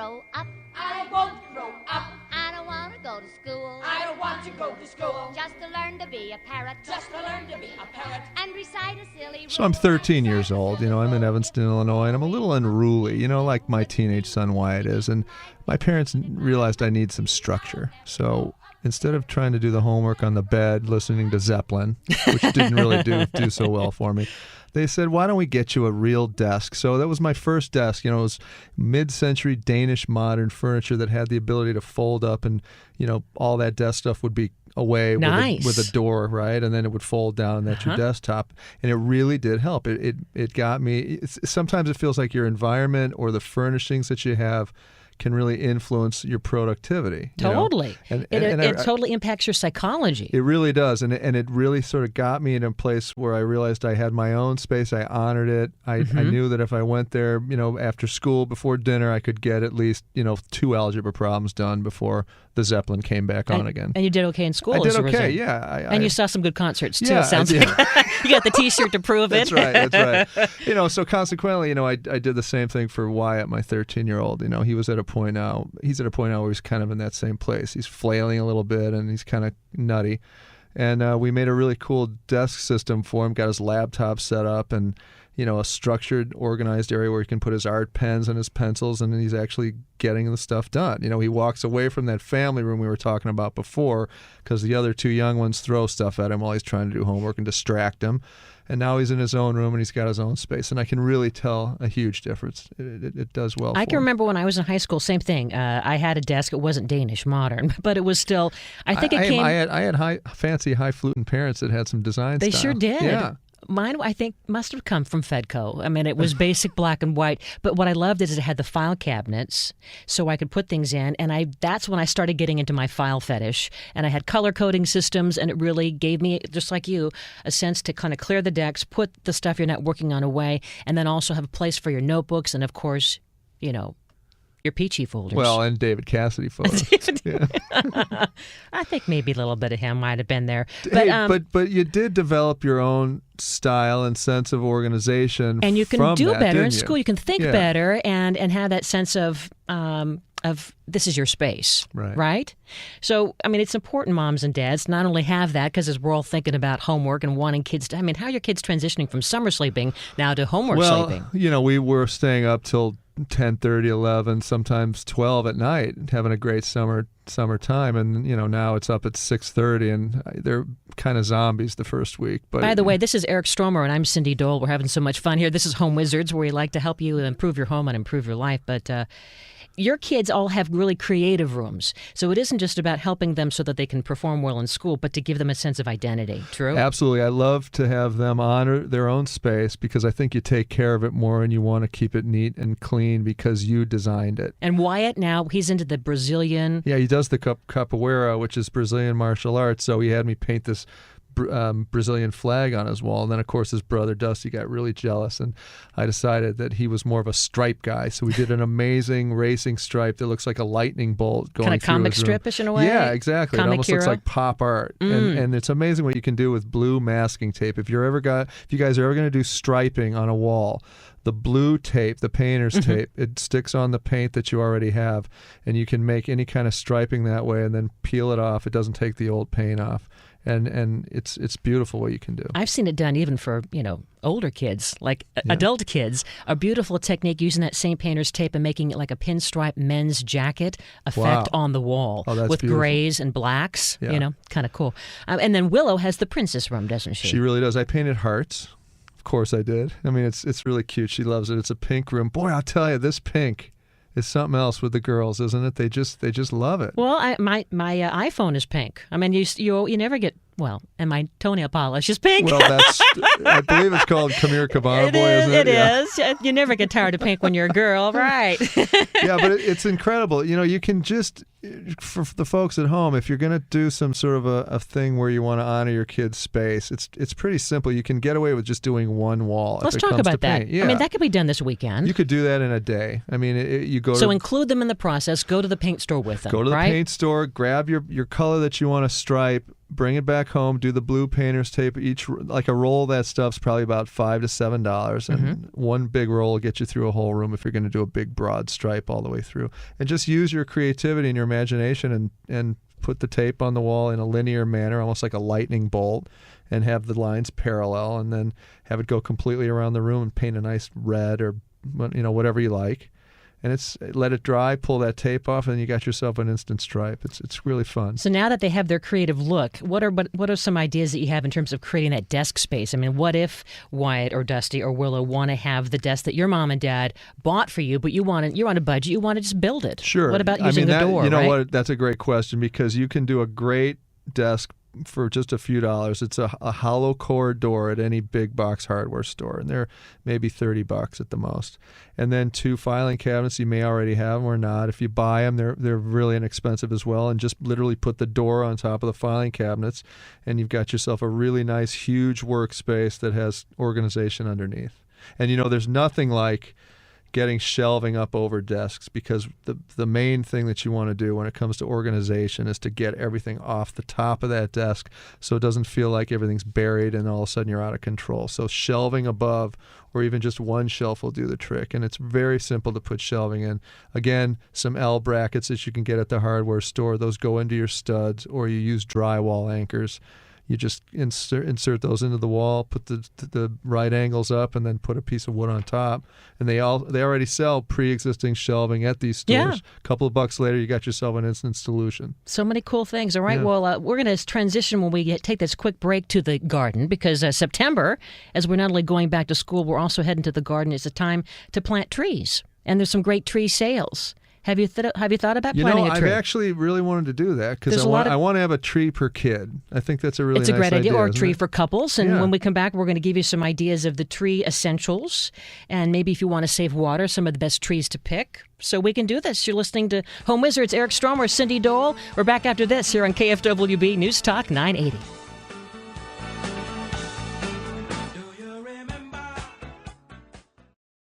grow up. I won't grow up. I don't want to go to school. I don't want to go to school. Just to learn to be a parrot. Just to learn to be a parrot. And recite a silly So I'm 13 years old. I'm in Evanston, Illinois, and I'm a little unruly, like my teenage son Wyatt is. And my parents realized I need some structure. So instead of trying to do the homework on the bed, listening to Zeppelin, which didn't really do so well for me, they said, why don't we get you a real desk? So that was my first desk. It was mid-century Danish modern furniture that had the ability to fold up, and, all that desk stuff would be away with a door, right? And then it would fold down, and that's your desktop. And it really did help. It got me. Sometimes it feels like your environment or the furnishings that you have can really influence your productivity. Totally. And it totally impacts your psychology. It really does. And it really sort of got me in a place where I realized I had my own space. I honored it. I knew that if I went there, after school, before dinner, I could get at least, 2 algebra problems done before the Zeppelin came back on again. And you did okay in school. I did okay, yeah. And you saw some good concerts, too, yeah, sounds like. You got the T-shirt to prove it. That's right. So consequently, I did the same thing for Wyatt, my 13-year-old. He was at a point now. He's at a point now where he's kind of in that same place. He's flailing a little bit, and he's kind of nutty. And we made a really cool desk system for him, got his laptop set up, and a structured, organized area where he can put his art pens and his pencils, and he's actually getting the stuff done. He walks away from that family room we were talking about before because the other 2 young ones throw stuff at him while he's trying to do homework and distract him. And now he's in his own room, and he's got his own space. And I can really tell a huge difference. It does well I can remember when I was in high school, same thing. I had a desk. It wasn't Danish modern, but it was still, I had fancy, highfalutin parents that had some design They style. sure did. Yeah. Mine, I think, must have come from Fedco. I mean, it was basic black and white. But what I loved is it had the file cabinets, so I could put things in. And that's when I started getting into my file fetish. And I had color coding systems, and it really gave me, just like you, a sense to kind of clear the decks, put the stuff you're not working on away, and then also have a place for your notebooks and, of course, your peachy folders. Well, and David Cassidy photos. I think maybe a little bit of him might have been there. But you did develop your own style and sense of organization. And you can do better in you? school. You can think better and have that sense of this is your space, right? So, I mean, it's important, moms and dads, not only have that, because as we're all thinking about homework and wanting kids to, how are your kids transitioning from summer sleeping now to homework sleeping? Well, we were staying up till 10:30, 11, sometimes 12 at night, having a great summertime, and now it's up at 6:30, and they're kind of zombies the first week. But by the way, this is Eric Stromer, and I'm Cindy Dole. We're having so much fun here. This is Home Wizards, where we like to help you improve your home and improve your life. But your kids all have really creative rooms, so it isn't just about helping them so that they can perform well in school, but to give them a sense of identity. True? Absolutely. I love to have them honor their own space because I think you take care of it more and you want to keep it neat and clean because you designed it. And Wyatt now, he's into the Brazilian... Yeah, he does the capoeira, which is Brazilian martial arts, so he had me paint this Brazilian flag on his wall. And then, of course, his brother Dusty got really jealous, and I decided that he was more of a stripe guy. So we did an amazing racing stripe that looks like a lightning bolt going through his room. Kind of comic stripish in a way? Yeah, exactly. It almost looks like pop art. And it's amazing what you can do with blue masking tape. If you guys are ever going to do striping on a wall, the blue tape, the painter's tape, it sticks on the paint that you already have, and you can make any kind of striping that way and then peel it off. It doesn't take the old paint off. And it's beautiful what you can do. I've seen it done even for, older kids, like adult kids. A beautiful technique using that same painter's tape and making it like a pinstripe men's jacket effect on the wall with beautiful. Grays and blacks, kind of cool. And then Willow has the princess room, doesn't she? She really does. I painted hearts. Of course I did. I mean, it's really cute. She loves it. It's a pink room. Boy, I'll tell you, this pink is something else with the girls, isn't it? They just love it. Well, my iPhone is pink. I mean, you never get, and my toenail polish is pink. Well, I believe it's called Come Here Cabana Boy, isn't it? It is. You never get tired of pink when you're a girl, right? Yeah, but it's incredible. You can just, for the folks at home, if you're going to do some sort of a thing where you want to honor your kid's space, it's pretty simple. You can get away with just doing one wall. Let's talk about that. Yeah. I mean, that could be done this weekend. You could do that in a day. I mean, include them in the process. Go to the paint store with them. Go to the paint store, grab your color that you want to stripe, bring it back home, do the blue painter's tape. Like a roll of that stuff's probably about $5 to $7, and one big roll will get you through a whole room if you're going to do a big broad stripe all the way through. And just use your creativity and your imagination and put the tape on the wall in a linear manner, almost like a lightning bolt, and have the lines parallel, and then have it go completely around the room and paint a nice red or whatever you like. And let it dry, pull that tape off, and you got yourself an instant stripe. It's really fun. So now that they have their creative look, what are some ideas that you have in terms of creating that desk space? I mean, what if Wyatt or Dusty or Willow want to have the desk that your mom and dad bought for you, but you're on a budget, you want to just build it? Sure. What about using the door? You know right? what? That's a great question, because you can do a great desk for just a few dollars. It's a hollow core door at any big box hardware store, and they're maybe $30 at the most. And then 2 filing cabinets. You may already have them or not. If you buy them, they're really inexpensive as well, and just literally put the door on top of the filing cabinets, and you've got yourself a really nice, huge workspace that has organization underneath. And there's nothing like getting shelving up over desks, because the main thing that you want to do when it comes to organization is to get everything off the top of that desk so it doesn't feel like everything's buried and all of a sudden you're out of control. So shelving above, or even just one shelf, will do the trick. And it's very simple to put shelving in. Again, some L brackets that you can get at the hardware store. Those go into your studs, or you use drywall anchors. You just insert those into the wall, put the right angles up, and then put a piece of wood on top. And they already sell pre-existing shelving at these stores. Yeah. A couple of bucks later, you got yourself an instant solution. So many cool things. All right, Yeah. well, we're going to transition when we take this quick break to the garden, because September, as we're not only going back to school, we're also heading to the garden. It's a time to plant trees, and there's some great tree sales. Have you thought about planting a tree? I've actually really wanted to do that, because There's I want to have a tree per kid. I think that's a really It's a nice great idea, or a isn't tree it? for couples. And Yeah. when we come back, we're going to give you some ideas of the tree essentials, and maybe if you want to save water, some of the best trees to pick. So we can do this. You're listening to Home Wizards. Eric Stromer, Cindy Dole. We're back after this here on KFWB News Talk 980.